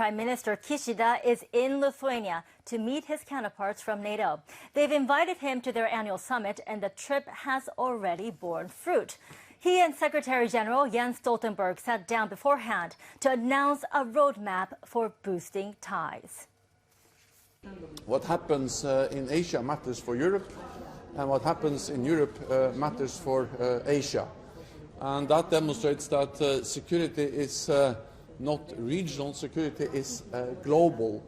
Prime Minister Kishida is in Lithuania to meet his counterparts from NATO. They've invited him to their annual summit, and the trip has already borne fruit. He and Secretary General Jens Stoltenberg sat down beforehand to announce a roadmap for boosting ties. What happens in Asia matters for Europe, and what happens in Europe matters for Asia. And that demonstrates that security is not regional, security is global.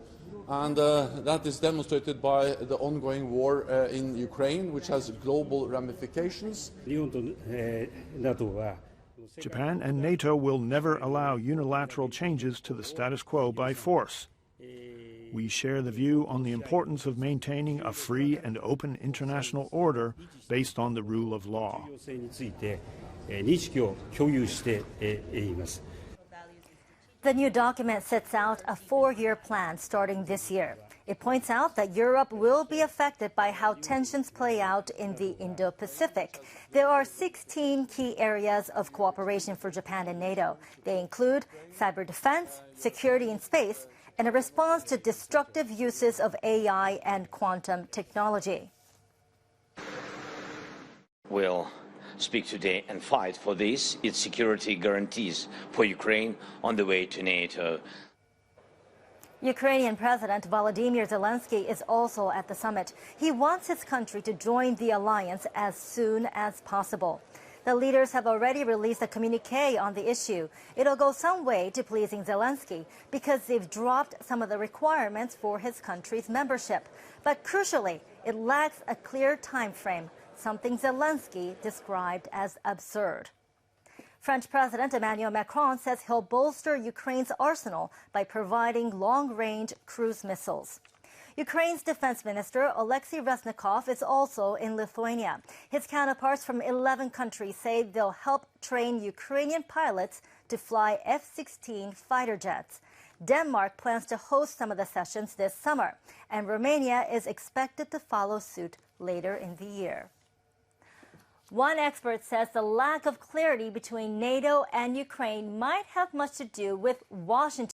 And that is demonstrated by the ongoing war in Ukraine, which has global ramifications. Japan and NATO will never allow unilateral changes to the status quo by force. We share the view on the importance of maintaining a free and open international order based on the rule of law. The new document sets out a 4-year plan starting this year. It points out that Europe will be affected by how tensions play out in the Indo-Pacific. There are 16 key areas of cooperation for Japan and NATO. They include cyber defense, security in space, and a response to destructive uses of AI and quantum technology. We'll speak today and fight for its security guarantees for Ukraine on the way to NATO. Ukrainian President Volodymyr Zelensky is also at the summit. He wants his country to join the alliance as soon as possible. The leaders have already released a communique on the issue. It'll go some way to pleasing Zelensky because they've dropped some of the requirements for his country's membership. But crucially, it lacks a clear time frame, something Zelensky described as absurd. French President Emmanuel Macron says he'll bolster Ukraine's arsenal by providing long-range cruise missiles. Ukraine's defense minister Oleksiy Reznikov is also in Lithuania. His counterparts from 11 countries say they'll help train Ukrainian pilots to fly F-16 fighter jets. Denmark plans to host some of the sessions this summer, and Romania is expected to follow suit later in the year. One expert says the lack of clarity between NATO and Ukraine might have much to do with Washington